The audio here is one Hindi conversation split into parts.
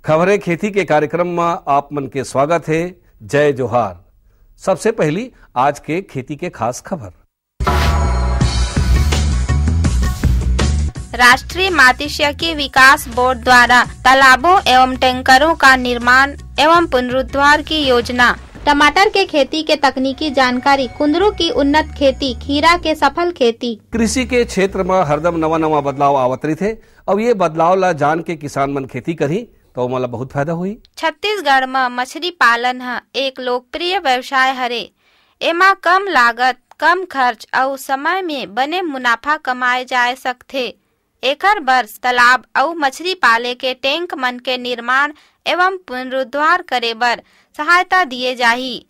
खबरें खेती के कार्यक्रम में आप मन के स्वागत है। जय जोहार। सबसे पहली आज के खेती के खास खबर। राष्ट्रीय मात्स्यिकी विकास बोर्ड द्वारा तालाबों एवं टैंकरों का निर्माण एवं पुनरुद्धार की योजना। टमाटर के खेती के तकनीकी जानकारी, कुंदरू की उन्नत खेती, खीरा के सफल खेती। कृषि के क्षेत्र में हरदम नवा नवा बदलाव आवत रही थे। अब ये बदलाव ला जान के किसान मन खेती करी तो मला बहुत फायदा हुई। छत्तीसगढ़ में मछली पालन है एक लोकप्रिय व्यवसाय हरे। एमा कम लागत, कम खर्च और समय में बने मुनाफा कमाए जा सकथे। एकर बर तालाब और मछली पाले के टैंक मन के निर्माण एवं पुनरुद्धार करे बर सहायता दिए जाही।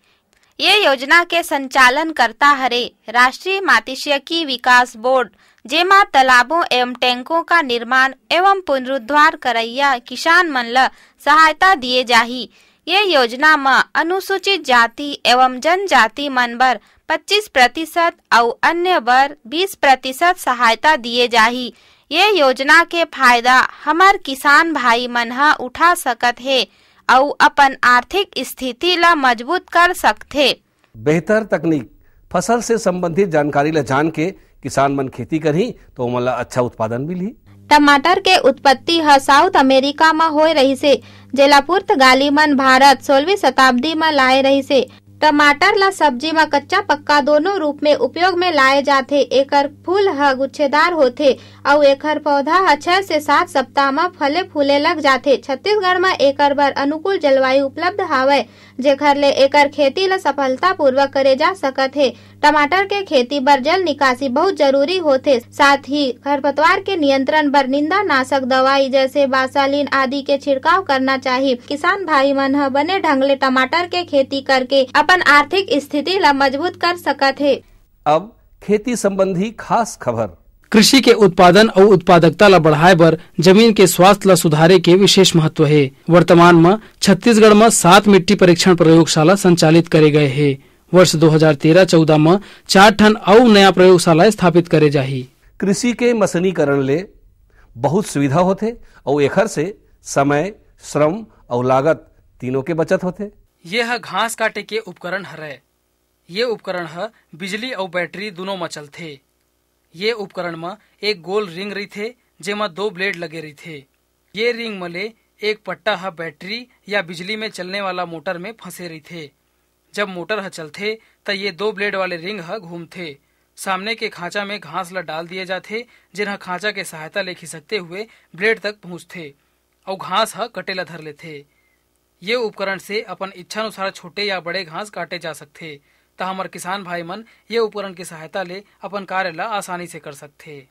ये योजना के संचालन करता हरे राष्ट्रीय मात्स्यिकी विकास बोर्ड, जेमा तालाबों एवं टैंकों का निर्माण एवं पुनरुद्धार करैया किसान मन ला सहायता दिए जाही। ये योजना में अनुसूचित जाति एवं जनजाति मन बर 25% और अन्य बर 20% सहायता दिए जाही। ये योजना के फायदा हमार किसान भाई मन ह उठा सकत है और अपन आर्थिक स्थिति ला मजबूत कर सकथे। बेहतर तकनीक, फसल से संबंधित जानकारी ला जान के किसान मन खेती करही तो मला अच्छा उत्पादन मिलही। टमाटर के उत्पत्ति ह साउथ अमेरिका में होए रहिसे, जेला पुर्तगाली मन भारत 16वीं शताब्दी में लाए रहिसे। टमाटर ला सब्जी में कच्चा पक्का दोनों रूप में उपयोग में लाए जाथे। एकर फूल ह गुच्छेदार होथे और एकर पौधा 6 से 7 सप्ताह में फले फूले लग जाथे। छत्तीसगढ़ में एकर बर अनुकूल जलवायु उपलब्ध हावय, जेखर ले एकर खेती ला सफलता पूर्वक करे जा सकत हे। टमाटर के खेती बर जल निकासी बहुत जरूरी होथे। साथ ही खरपतवार के नियंत्रण बर निंदानाशक दवाई जैसे बासालिन आदि के छिड़काव करना चाहिए। किसान भाई मन ह बने ढंग ले टमाटर के खेती करके अपन आर्थिक स्थिति ला मजबूत कर सकत है। अब खेती संबंधी खास खबर। कृषि के उत्पादन और उत्पादकता ला बढ़ाए बर जमीन के स्वास्थ्य ला सुधारे के विशेष महत्व है। वर्तमान में छत्तीसगढ़ में 7 मिट्टी परीक्षण प्रयोगशाला संचालित करे गए है। वर्ष 2013-14 में 4 ठन और नया प्रयोगशाला स्थापित करे जाही। कृषि के मशीनीकरण ले बहुत सुविधा होथे और एखर से समय, श्रम और लागत तीनों के बचत होथे। यह घास काटे के उपकरण हरे। ये उपकरण है बिजली और बैटरी दोनों में चलथे। ये उपकरण में एक गोल रिंग रहीथे जेमा 2 ब्लेड लगे रहीथे। ये रिंग में ले एक पट्टा है बैटरी या बिजली में चलने वाला मोटर में फंसे रहीथे। जब मोटर ह चलथे त ये 2 ब्लेड वाले रिंग ह घूमथे। सामने के खांचा में घास ला डाल दिए जाथे, जिन्हा खांचा के सहायता ले खिसकते हुए ब्लेड तक पहुँचथे और घास ह कटे ला धर लेथे। ये उपकरण से अपन इच्छा अनुसार छोटे या बड़े घास काटे जा सकथे। त हमार किसान भाई मन ये उपकरण की सहायता ले अपन कार्य ला आसानी से कर सकथे।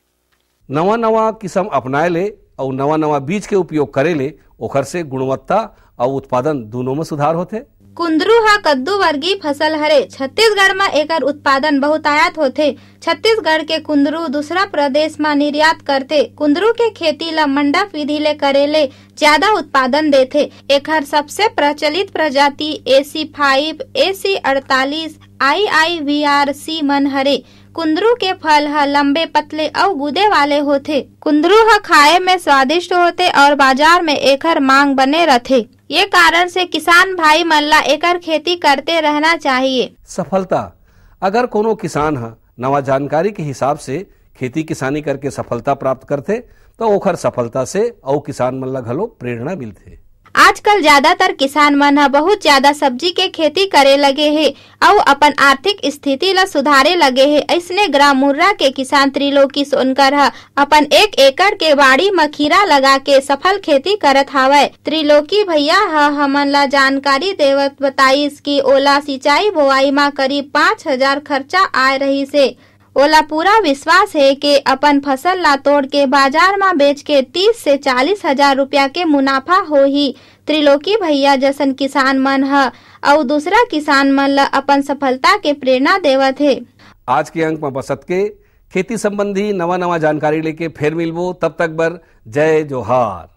नवा नवा किस्म अपनाए ले और नवा नवा बीज के उपयोग करे ले ओखर से गुणवत्ता और उत्पादन दोनों में सुधार होथे। कुंदरू हा कद्दू वर्गीय फसल हरे। छत्तीसगढ़ में एकर उत्पादन बहुतायत होथे। छत्तीसगढ़ के कुंदरू दूसरा प्रदेश में निर्यात करथे। कुंदरू के खेती ला मंडप विधि ले करे ले ज्यादा उत्पादन देथे। एकर सबसे प्रचलित प्रजाति AC5, AC48, IIVRC मन हरे। कुंदरू के फल ह लंबे, पतले और गूदे वाले होथे। कुंदरू ह खाए में स्वादिष्ट होथे और बाजार में एकर मांग बने रथे। ये कारण से किसान भाई मन ला एकर खेती करते रहना चाहिए। सफलता, अगर कोनो किसान ह नवा जानकारी के हिसाब से खेती किसानी करके सफलता प्राप्त करते तो ओखर सफलता से और किसान मन ला घलो प्रेरणा मिलथे। आजकल ज्यादातर किसान मन ह बहुत ज्यादा सब्जी के खेती करे लगे हे और अपन आर्थिक स्थिति ला सुधारे लगे हे। ऐसने ग्राम मुर्रा के किसान त्रिलोकी सोनकर ह अपन 1 एकड़ के बाड़ी में खीरा लगा के सफल खेती करत हावय। त्रिलोकी भैया हमन ला जानकारी देवत बताइस कि ओला सिंचाई बोआई में करीब 5,000 खर्चा आए रही से। ओला पूरा विश्वास है कि अपन फसल ला तोड़ के बाजार में बेच के 30 से 40 हजार रुपया के मुनाफा होही। त्रिलोकी भैया जैसन किसान मन ह और दूसरा किसान मन ला अपन सफलता के प्रेरणा देवत है। आज के अंक में बसत के खेती संबंधी नवा नवा जानकारी लेके फिर मिलबो। तब तक बर जय जोहार।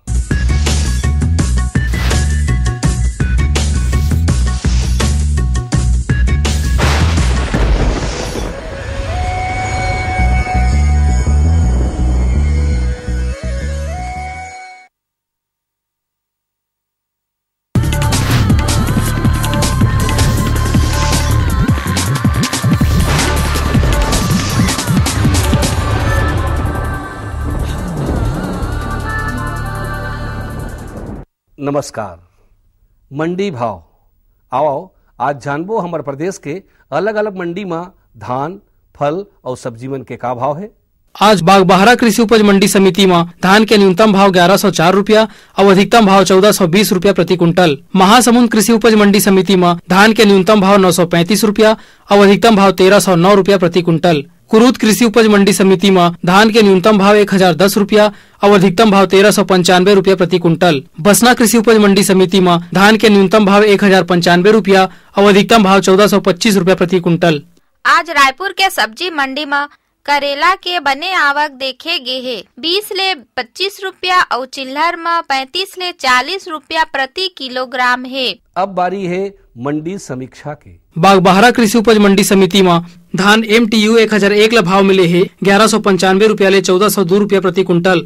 नमस्कार। मंडी भाव आओ आज जानबो हमारे प्रदेश के अलग अलग मंडी में धान, फल और सब्जी मन के का भाव है। आज बागबाहरा कृषि उपज मंडी समिति में धान के न्यूनतम भाव 1104 रुपया और अधिकतम भाव 1420 रुपया प्रति कुंटल। महासमुंद कृषि उपज मंडी समिति में धान के न्यूनतम भाव 935 रुपया और अधिकतम भाव 1309 रुपया प्रति कुंटल। कुरूद कृषि उपज मंडी समिति में धान के न्यूनतम भाव 1010 रुपया और अधिकतम भाव 1395 रुपया प्रति कुंटल। बसना कृषि उपज मंडी समिति में धान के न्यूनतम भाव 1095 रुपया और अधिकतम भाव 1425 रुपया प्रति कुंटल। आज रायपुर के सब्जी मंडी में करेला के बने आवक देखे गे हे 20 ले 25 रुपया और चिल्हर में 35 ले 40 रुपया प्रति किलोग्राम है। अब बारी है मंडी समीक्षा के। बागबाहरा कृषि उपज मंडी समिति में धान MTU 1001 ला भाव मिले है 1195 रुपया ले 1402 रुपया प्रति कुंटल।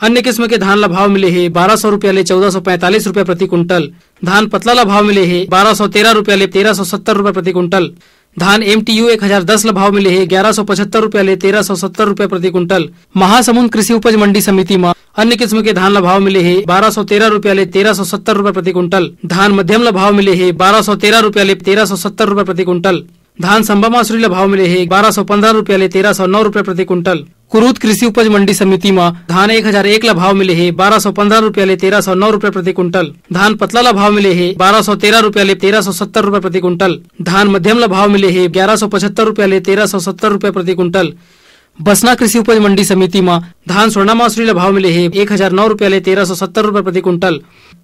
अन्य किस्म के धान ला भाव मिले है 1200 रुपया ले 1445 रुपया प्रति कुंटल। धान पतला ला भाव मिले है 1213 रुपया ले 1370 रुपया प्रति कुंटल। धान MTU 1010 ला भाव मिले है 1175 रुपया ले 1370 रुपया प्रति कुंटल। महासमुंद कृषि उपज मंडी समिति में अन्य किस्म के धान ला भाव मिले है 1213 रुपया ले 1370 रुपया प्रति कुंटल। धान मध्यम ला भाव मिले है 1213 रुपया ले 1370 रुपया प्रति कुंटल। धान संबा मासुरी ला भाव मिले है 1215 रुपया ले 1309 रुपया प्रति कुंटल। कुरूद कृषि उपज मंडी समिति में धान 1001 ला भाव मिले है 1215 रुपया ले 1309 रुपया प्रति कुंटल। धान पतला ला भाव मिले है 1213 रुपया ले 1370 रुपया प्रति कुंटल। धान मध्यम ला भाव मिले है 1175 रुपया ले 1370 रुपया प्रति कुंटल। बसना कृषि उपज मंडी समिति में धान स्वर्णा मासुरी ला भाव मिले है 1009 रुपया ले 1370 रुपया प्रति कुंटल।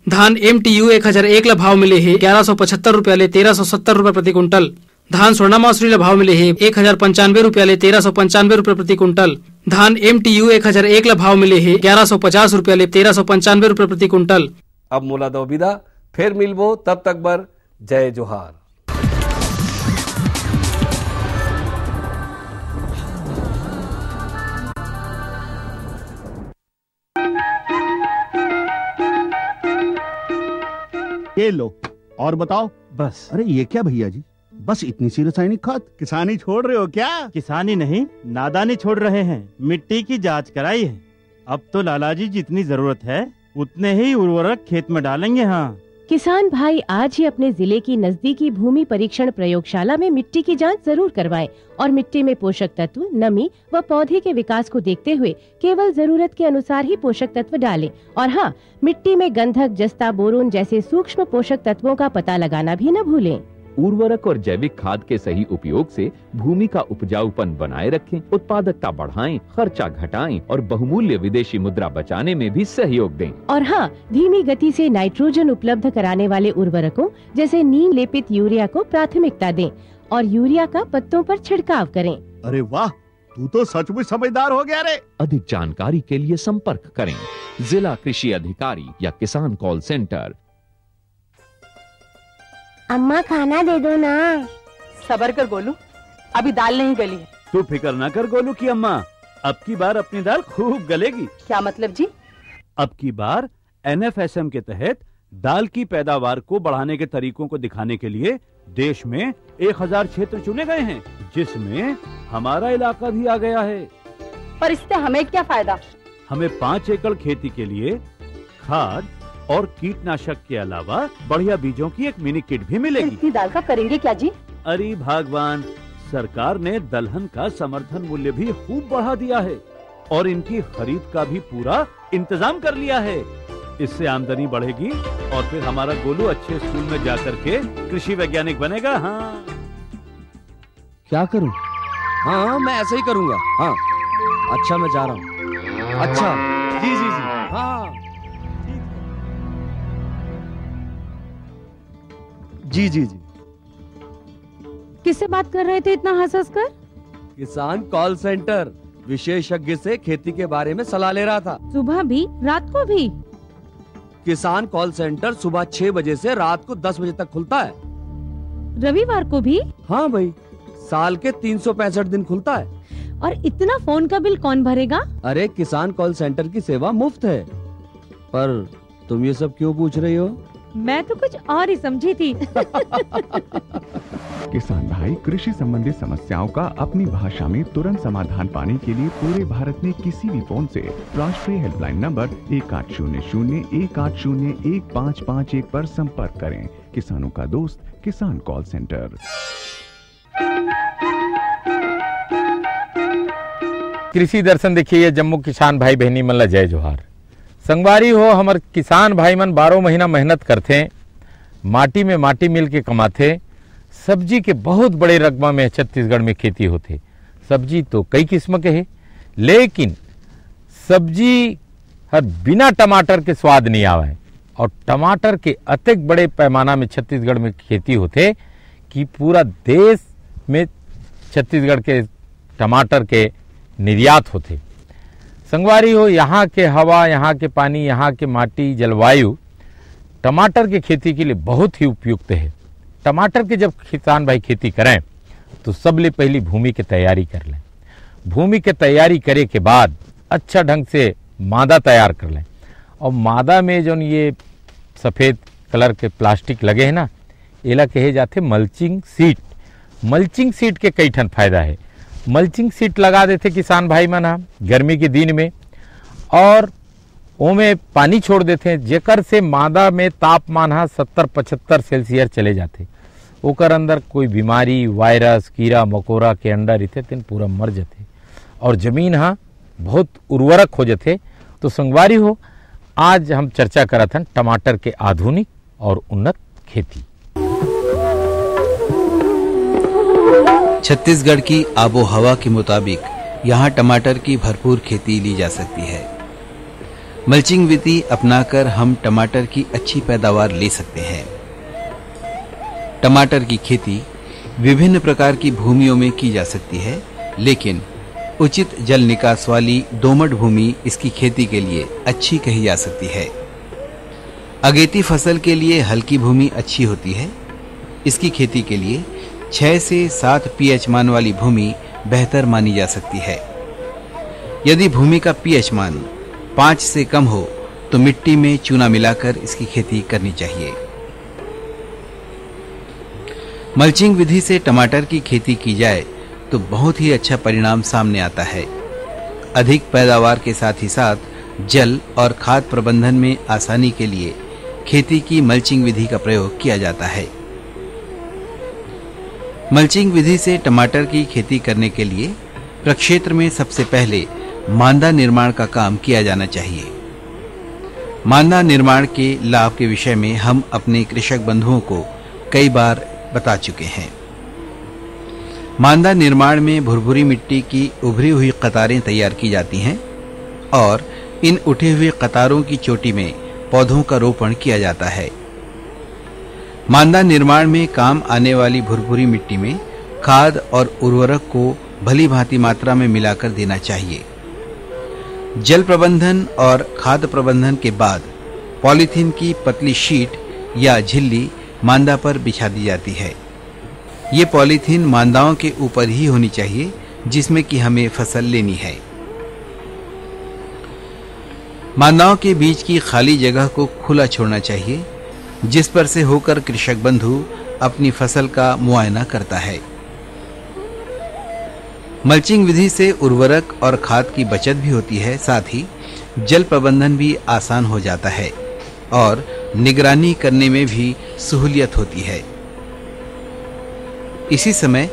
धान MTU 1001 ला भाव मिले है 1175 रुपया ले 1370 रुपया प्रति कुंटल। धान स्वर्णा मासुरी ला भाव मिले है 1095 रुपया ले 1395 रुपया प्रति कुंटल। धान MTU 1001 ला भाव मिले है 1150 रुपया ले 1395 रुपया प्रति कुंटल। अब मोला दो विदा, फिर मिलबो, तब तक बर जय जोहार। ये लो और बताओ। बस। अरे ये क्या भैया जी, बस इतनी सी रासायनिक खाद? किसानी छोड़ रहे हो क्या? किसानी नहीं, नादानी छोड़ रहे हैं। मिट्टी की जांच कराई है। अब तो लालाजी जितनी जरूरत है उतने ही उर्वरक खेत में डालेंगे। हाँ किसान भाई आज ही अपने जिले की नजदीकी भूमि परीक्षण प्रयोगशाला में मिट्टी की जांच जरूर करवाएं और मिट्टी में पोषक तत्व, नमी व पौधे के विकास को देखते हुए केवल जरूरत के अनुसार ही पोषक तत्व डालें। और हाँ, मिट्टी में गंधक, जस्ता, बोरोन जैसे सूक्ष्म पोषक तत्वों का पता लगाना भी न भूलें। उर्वरक और जैविक खाद के सही उपयोग से भूमि का उपजाऊपन बनाए रखें, उत्पादकता बढ़ाएं, खर्चा घटाएं और बहुमूल्य विदेशी मुद्रा बचाने में भी सहयोग दें। और हाँ, धीमी गति से नाइट्रोजन उपलब्ध कराने वाले उर्वरकों जैसे नीम लेपित यूरिया को प्राथमिकता दें और यूरिया का पत्तों पर छिड़काव करें। अरे वाह, तू तो सचमुच समझदार हो गया रे। अधिक जानकारी के लिए संपर्क करें जिला कृषि अधिकारी या किसान कॉल सेंटर। अम्मा खाना दे दो ना। सबर कर गोलू, अभी दाल नहीं गली है। तू फिक्र न कर गोलू की अम्मा, अब की बार अपनी दाल खूब गलेगी। क्या मतलब जी? अब की बार NFSM के तहत दाल की पैदावार को बढ़ाने के तरीकों को दिखाने के लिए देश में 1000 क्षेत्र चुने गए हैं, जिसमें हमारा इलाका भी आ गया है। पर इससे हमें क्या फायदा? हमें 5 एकड़ खेती के लिए खाद और कीटनाशक के अलावा बढ़िया बीजों की एक मिनी किट भी मिलेगी। इतनी दाल का करेंगे क्या जी? अरे भगवान, सरकार ने दलहन का समर्थन मूल्य भी खूब बढ़ा दिया है और इनकी खरीद का भी पूरा इंतजाम कर लिया है। इससे आमदनी बढ़ेगी और फिर हमारा गोलू अच्छे स्कूल में जाकर के कृषि वैज्ञानिक बनेगा। हाँ क्या करूं? हाँ मैं ऐसे ही करूंगा। हाँ अच्छा मैं जा रहा हूँ। अच्छा जी जी जी हाँ जी जी जी। किससे बात कर रहे थे इतना हंस कर? किसान कॉल सेंटर, विशेषज्ञ से खेती के बारे में सलाह ले रहा था। सुबह भी रात को भी? किसान कॉल सेंटर सुबह 6 बजे से रात को 10 बजे तक खुलता है। रविवार को भी? हाँ भाई, साल के 365 दिन खुलता है। और इतना फोन का बिल कौन भरेगा? अरे किसान कॉल सेंटर की सेवा मुफ्त है। पर तुम ये सब क्यों पूछ रही हो? मैं तो कुछ और ही समझी थी। किसान भाई कृषि संबंधी समस्याओं का अपनी भाषा में तुरंत समाधान पाने के लिए पूरे भारत में किसी भी फोन से राष्ट्रीय हेल्पलाइन नंबर 1800-1801-551 पर संपर्क करें। किसानों का दोस्त किसान कॉल सेंटर। कृषि दर्शन देखिए जम्मू किसान भाई बहनी मन ला जय जोहार। संगवारी हो हमार किसान भाई मन 12 महीना मेहनत करते, माटी में माटी मिल के कमाते। सब्जी के बहुत बड़े रकबा में छत्तीसगढ़ में खेती होते। सब्जी तो कई किस्म के है, लेकिन सब्जी हर बिना टमाटर के स्वाद नहीं आवे। और टमाटर के अत्यंत बड़े पैमाना में छत्तीसगढ़ में खेती होते कि पूरा देश में छत्तीसगढ़ के टमाटर के निर्यात होते। संगवारी हो यहाँ के हवा, यहाँ के पानी, यहाँ के माटी, जलवायु टमाटर की खेती के लिए बहुत ही उपयुक्त है। टमाटर के जब किसान भाई खेती करें तो सबले पहली भूमि की तैयारी कर लें। भूमि की तैयारी करे के बाद अच्छा ढंग से मादा तैयार कर लें। और मादा में जो ये सफ़ेद कलर के प्लास्टिक लगे हैं ना, एला कहे जाते मल्चिंग सीट। मल्चिंग सीट के कई ठन फायदा है। मल्चिंग सीट लगा देते किसान भाई मन गर्मी के दिन में, और ओमे पानी छोड़ देते हैं, जेकर से मादा में तापमान 70-75 सेल्सियस चले जाते। ओकर अंदर कोई बीमारी, वायरस, कीड़ा मकोड़ा के अंडा रहते तेन पूरा मर जाते और जमीन बहुत उर्वरक हो जाते। तो संगवारी हो आज हम चर्चा करत हन टमाटर के आधुनिक और उन्नत खेती। छत्तीसगढ़ की आबो हवा के मुताबिक यहाँ टमाटर की भरपूर खेती ली जा सकती है। मल्चिंग विधि अपनाकर हम टमाटर की अच्छी पैदावार ले सकते हैं। टमाटर की खेती विभिन्न प्रकार की भूमियों में की जा सकती है, लेकिन उचित जल निकास वाली दोमट भूमि इसकी खेती के लिए अच्छी कही जा सकती है। अगेती फसल के लिए हल्की भूमि अच्छी होती है। इसकी खेती के लिए 6 से 7 पीएच मान वाली भूमि बेहतर मानी जा सकती है। यदि भूमि का पीएच मान 5 से कम हो तो मिट्टी में चूना मिलाकर इसकी खेती करनी चाहिए। मल्चिंग विधि से टमाटर की खेती की जाए तो बहुत ही अच्छा परिणाम सामने आता है। अधिक पैदावार के साथ ही साथ जल और खाद प्रबंधन में आसानी के लिए खेती की मल्चिंग विधि का प्रयोग किया जाता है। मल्चिंग विधि से टमाटर की खेती करने के लिए प्रक्षेत्र में सबसे पहले मांदा निर्माण का काम किया जाना चाहिए। मांदा निर्माण के लाभ के विषय में हम अपने कृषक बंधुओं को कई बार बता चुके हैं। मांदा निर्माण में भुरभुरी मिट्टी की उभरी हुई कतारें तैयार की जाती हैं और इन उठे हुए कतारों की चोटी में पौधों का रोपण किया जाता है। मांदा निर्माण में काम आने वाली भुरभुरी मिट्टी में खाद और उर्वरक को भली भांति मात्रा में मिलाकर देना चाहिए। जल प्रबंधन और खाद प्रबंधन के बाद पॉलीथीन की पतली शीट या झिल्ली मांदा पर बिछा दी जाती है। ये पॉलीथीन मांदाओं के ऊपर ही होनी चाहिए जिसमें कि हमें फसल लेनी है। मांदाओं के बीच की खाली जगह को खुला छोड़ना चाहिए, जिस पर से होकर कृषक बंधु अपनी फसल का मुआयना करता है। मल्चिंग विधि से उर्वरक और खाद की बचत भी होती है, साथ ही जल प्रबंधन भी आसान हो जाता है और निगरानी करने में भी सहूलियत होती है। इसी समय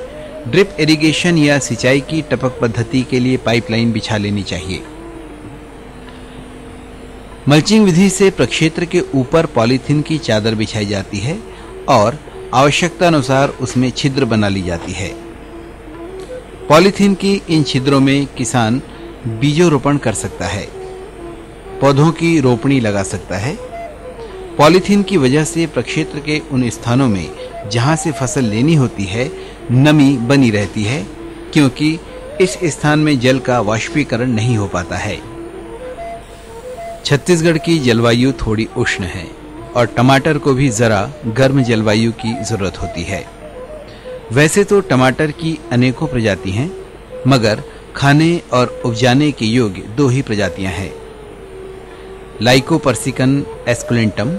ड्रिप इरिगेशन या सिंचाई की टपक पद्धति के लिए पाइपलाइन बिछा लेनी चाहिए। मल्चिंग विधि से प्रक्षेत्र के ऊपर पॉलीथीन की चादर बिछाई जाती है और आवश्यकता अनुसार उसमें छिद्र बना ली जाती है। पॉलीथीन की इन छिद्रों में किसान बीजों रोपण कर सकता है, पौधों की रोपणी लगा सकता है। पॉलीथीन की वजह से प्रक्षेत्र के उन स्थानों में जहां से फसल लेनी होती है नमी बनी रहती है, क्योंकि इस स्थान में जल का वाष्पीकरण नहीं हो पाता है। छत्तीसगढ़ की जलवायु थोड़ी उष्ण है और टमाटर को भी जरा गर्म जलवायु की जरूरत होती है। वैसे तो टमाटर की अनेकों प्रजाति हैं, मगर खाने और उपजाने के योग्य 2 ही प्रजातियां हैं, लाइकोपर्सिकन एस्कुलेंटम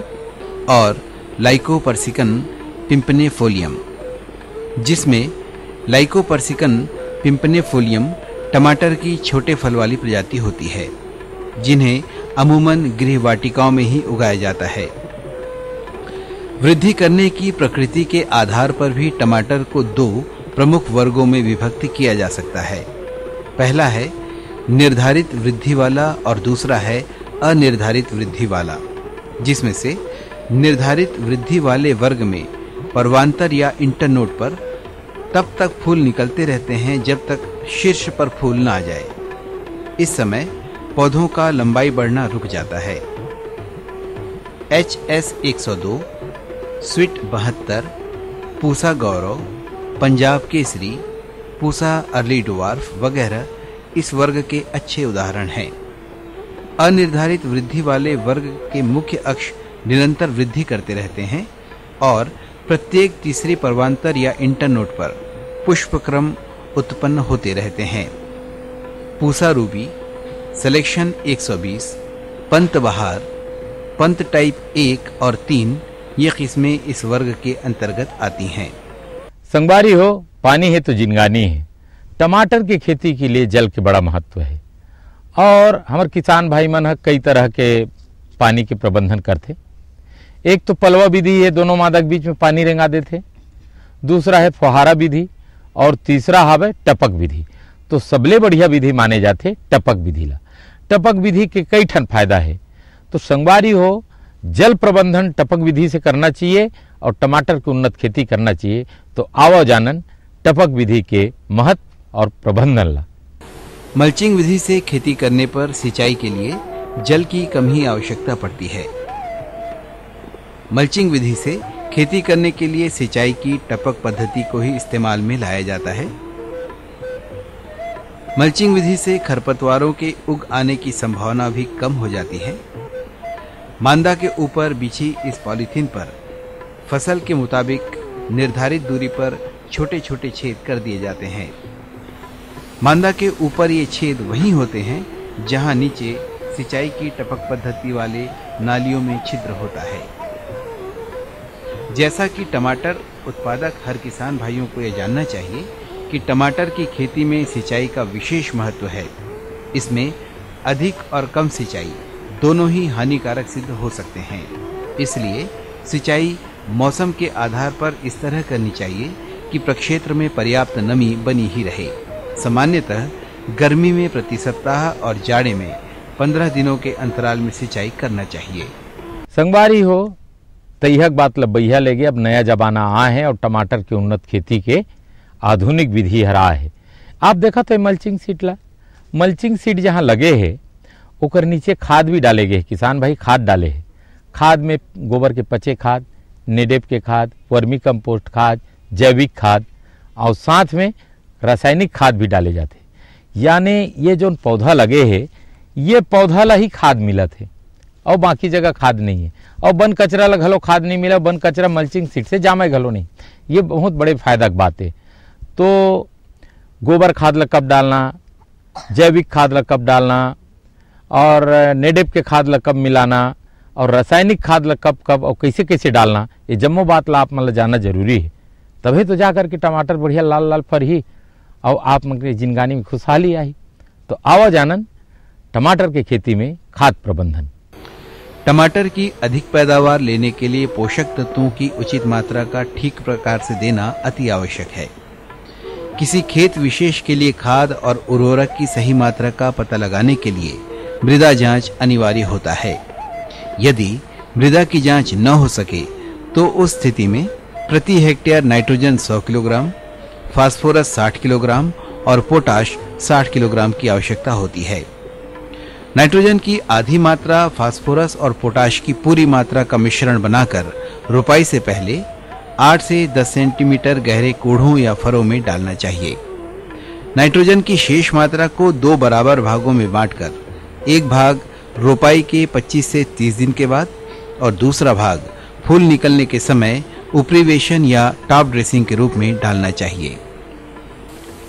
और लाइकोपर्सिकन टिम्पनेफोलियम। जिसमें लाइकोपर्सिकन पिंपनेफोलियम टमाटर की छोटे फल वाली प्रजाति होती है, जिन्हें अमूमन गृह वाटिकाओं में ही उगाया जाता है। वृद्धि करने की प्रकृति के आधार पर भी टमाटर को दो प्रमुख वर्गों में विभक्त किया जा सकता है। पहला है निर्धारित वृद्धि वाला और दूसरा है अनिर्धारित वृद्धि वाला, जिसमें से निर्धारित वृद्धि वाले वर्ग में पर्वांतर या इंटरनोड पर तब तक फूल निकलते रहते हैं जब तक शीर्ष पर फूल न आ जाए। इस समय पौधों का लंबाई बढ़ना रुक जाता है। HS 102, स्वीट 72, पूसा गौरव, पंजाब केसरी, पूसा अर्ली डवार्फ वगैरह इस वर्ग के अच्छे उदाहरण हैं। अनिर्धारित वृद्धि वाले वर्ग के मुख्य अक्ष निरंतर वृद्धि करते रहते हैं और प्रत्येक तीसरी पर्वांतर या इंटरनोड पर पुष्पक्रम उत्पन्न होते रहते हैं। पूसा रूबी, सिलेक्शन 120, पंत बहार, पंत टाइप 1 और 3 ये किस्में इस वर्ग के अंतर्गत आती हैं। संगवारी हो, पानी है तो जिनगानी है। टमाटर की खेती के लिए जल के बड़ा महत्व है और हमारे किसान भाई मन कई तरह के पानी के प्रबंधन करते। एक तो पलवा विधि है, दोनों मादा के बीच में पानी रेंगा देते। दूसरा है फुहारा विधि और तीसरा है टपक विधि। तो सबले बढ़िया विधि माने जाते टपक विधि ला। टपक विधि के कई ठन फायदा है। तो संगवारी हो, जल प्रबंधन टपक विधि से करना चाहिए और टमाटर की उन्नत खेती करना चाहिए। तो आओ जानन टपक विधि के महत्व और प्रबंधन ला। मल्चिंग विधि से खेती करने पर सिंचाई के लिए जल की कम ही आवश्यकता पड़ती है। मल्चिंग विधि से खेती करने के लिए सिंचाई की टपक पद्धति को ही इस्तेमाल में लाया जाता है। मल्चिंग विधि से खरपतवारों के उग आने की संभावना भी कम हो जाती है। मांदा के ऊपर बिछी इस पॉलीथीन पर फसल के मुताबिक निर्धारित दूरी पर छोटे छोटे छेद कर दिए जाते हैं। मांदा के ऊपर ये छेद वहीं होते हैं जहां नीचे सिंचाई की टपक पद्धति वाले नालियों में छिद्र होता है। जैसा कि टमाटर उत्पादक हर किसान भाइयों को यह जानना चाहिए कि टमाटर की खेती में सिंचाई का विशेष महत्व है। इसमें अधिक और कम सिंचाई दोनों ही हानिकारक सिद्ध हो सकते हैं। इसलिए सिंचाई मौसम के आधार पर इस तरह करनी चाहिए कि प्रक्षेत्र में पर्याप्त नमी बनी ही रहे। सामान्यतः गर्मी में प्रति सप्ताह और जाड़े में 15 दिनों के अंतराल में सिंचाई करना चाहिए। संगवारी हो, तैहक बात लबैया लेगे। अब नया जमाना आ है और टमाटर की उन्नत खेती के आधुनिक विधि हरा है। आप देखा तो मल्चिंग सीट ला, मल्चिंग सीट जहाँ लगे है ओकर नीचे खाद भी डाले गए। किसान भाई खाद डाले है। खाद में गोबर के पचे खाद, नेडेप के खाद, वर्मी कंपोस्ट खाद, जैविक खाद और साथ में रासायनिक खाद भी डाले जाते। यानी ये जो पौधा लगे है ये पौधा ला ही खाद मिलत है और बाकी जगह खाद नहीं है। और वन कचरा ला घलो खाद नहीं मिला, वन कचरा मल्चिंग सीट से जामे घलो नहीं। ये बहुत बड़े फायदा की बात है। तो गोबर खाद ला कब डालना, जैविक खाद ला कब डालना और नेडेप के खाद ला कब मिलाना और रासायनिक खाद ला कब कब और कैसे कैसे डालना, ये जम्मो बात ला आप मतलब जानना जरूरी है। तभी तो जा करके टमाटर बढ़िया लाल लाल फरही और आप मतलब जिनगानी में खुशहाली आई। तो आवा जानन टमाटर की खेती में खाद प्रबंधन। टमाटर की अधिक पैदावार लेने के लिए पोषक तत्वों की उचित मात्रा का ठीक प्रकार से देना अति आवश्यक है। किसी खेत विशेष के लिए खाद और उर्वरक की सही मात्रा का पता लगाने के लिए मृदा जांच अनिवार्य होता है। यदि मृदा की जांच न हो सके तो उस स्थिति में प्रति hectare nitrogen 100 kilogram, phosphorus 60 kilogram और पोटाश 60 किलोग्राम की आवश्यकता होती है। नाइट्रोजन की आधी मात्रा फास्फोरस और पोटाश की पूरी मात्रा का मिश्रण बनाकर रोपाई से पहले 8 से 10 सेंटीमीटर गहरे कूढ़ों या फरों में डालना चाहिए। नाइट्रोजन की शेष मात्रा को 2 बराबर भागों में बांटकर एक भाग रोपाई के 25 से 30 दिन के बाद और दूसरा भाग फूल निकलने के समय उपरिवेशन या टॉप ड्रेसिंग के रूप में डालना चाहिए।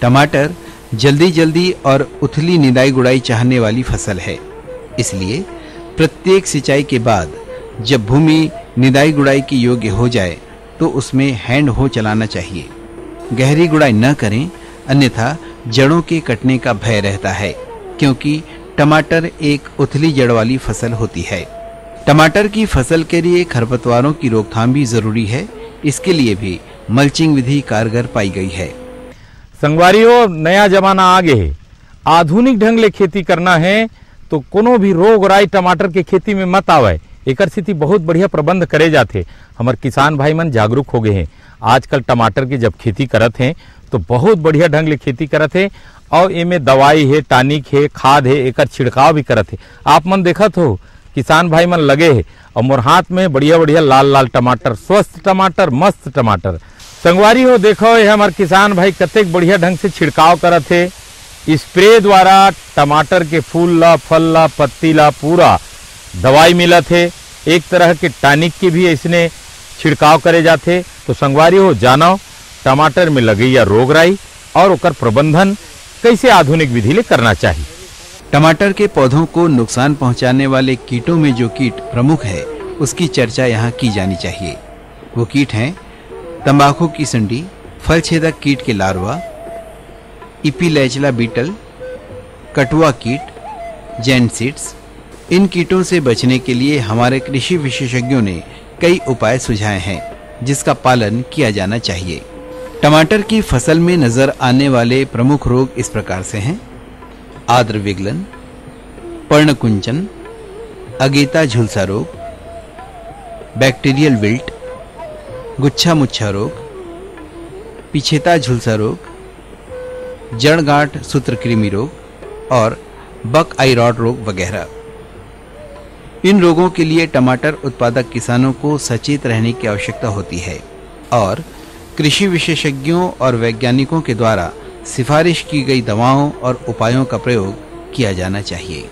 टमाटर जल्दी जल्दी और उथली निदाई गुड़ाई चाहने वाली फसल है। इसलिए प्रत्येक सिंचाई के बाद जब भूमि निदाई गुड़ाई के योग्य हो जाए तो उसमें हैंड हो चलाना चाहिए। गहरी गुड़ाई न करें, अन्यथा जड़ों के कटने का भय रहता है, क्योंकि टमाटर एक उथली जड़ वाली फसल होती है। टमाटर की फसल के लिए खरपतवारों की रोकथाम भी जरूरी है। इसके लिए भी मल्चिंग विधि कारगर पाई गई है। संगवारियों, नया जमाना आगे है, आधुनिक ढंग ले खेती करना है तो कोनो भी रोग राई टमाटर के खेती में मत आवे। एकर स्थिति बहुत बढ़िया प्रबंध करे जाते। हमार किसान भाई मन जागरूक हो गए हैं। आजकल टमाटर की जब खेती करत हैं तो बहुत बढ़िया ढंग ले खेती करत है और एमे दवाई है, टानिक है, खाद है, एकर छिड़काव भी करत है। आप मन देखत हो किसान भाई मन लगे है और मोर हाथ में बढ़िया बढ़िया लाल लाल टमाटर, स्वस्थ टमाटर, मस्त टमाटर। संगवारी हो देखो ये हमार किसान भाई कतेक बढ़िया ढंग से छिड़काव करत है। स्प्रे द्वारा टमाटर के फूल ला, फल ला, पत्ती ला पूरा दवाई मिलत है। एक तरह के टानिक के भी इसने छिड़काव करे जाते। तो संगवारी हो जानो टमाटर में लगैया रोग राई और ओकर प्रबंधन कैसे आधुनिक विधि ले करना चाहिए। टमाटर के पौधों को नुकसान पहुंचाने वाले कीटों में जो कीट प्रमुख है उसकी चर्चा यहाँ की जानी चाहिए। वो कीट हैं तंबाकू की सुंडी, फल छेदक कीट के लार्वा, इपीलैचला बीटल, कटुआ कीट, जैनसिड्स। इन कीटों से बचने के लिए हमारे कृषि विशेषज्ञों ने कई उपाय सुझाए हैं जिसका पालन किया जाना चाहिए। टमाटर की फसल में नजर आने वाले प्रमुख रोग इस प्रकार से हैं: आद्र विगलन, पर्णकुंचन, अगेता झुलसा रोग, बैक्टीरियल विल्ट, गुच्छा मुच्छा रोग, पिछेता झुलसा रोग, जड़ गांठ सूत्रकृमि रोग और बक आई रॉट रोग वगैरह। इन रोगों के लिए टमाटर उत्पादक किसानों को सचेत रहने की आवश्यकता होती है और कृषि विशेषज्ञों और वैज्ञानिकों के द्वारा सिफारिश की गई दवाओं और उपायों का प्रयोग किया जाना चाहिए।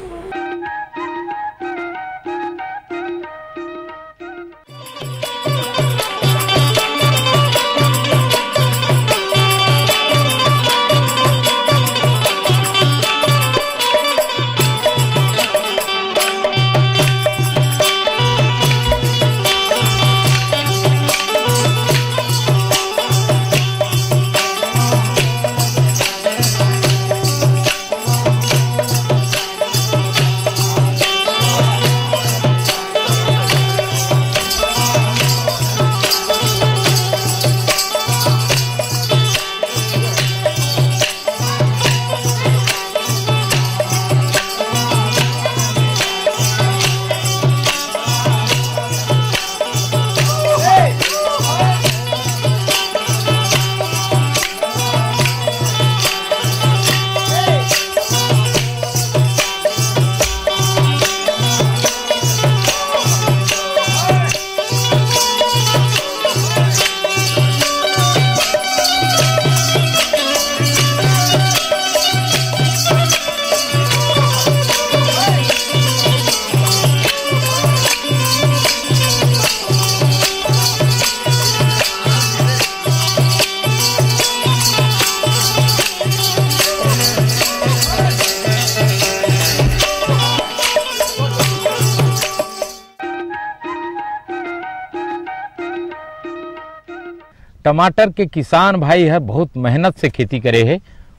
टमाटर के किसान भाई है बहुत मेहनत से खेती करे है,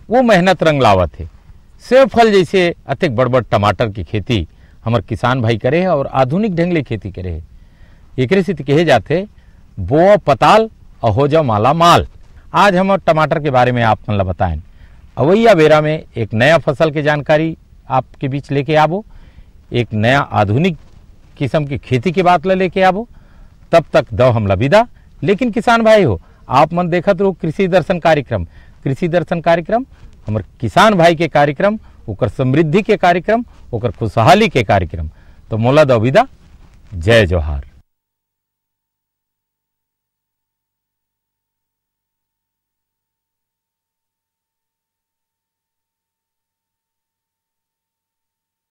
वो मेहनत रंग लावत है। सेब फल जैसे अतिक बड़ बड़ टमाटर की खेती हमार किसान भाई करे है और आधुनिक ढंग ले खेती करे है। एकरे से कहे जाते बो पताल और हो जाओ माला माल। आज हम टमाटर के बारे में आप मन ला बताएं। अवैया बेरा में एक नया फसल की जानकारी आपके बीच लेके आबो, एक नया आधुनिक किस्म की खेती की बात लेके आबो। तब तक दो हमला विदा। लेकिन किसान भाई हो आप मन देखत रहो कृषि दर्शन कार्यक्रम। कृषि दर्शन कार्यक्रम हमारे किसान भाई के कार्यक्रम, ओकर समृद्धि के कार्यक्रम, ओकर खुशहाली के कार्यक्रम। तो मोला दो विदा। जय जोहार।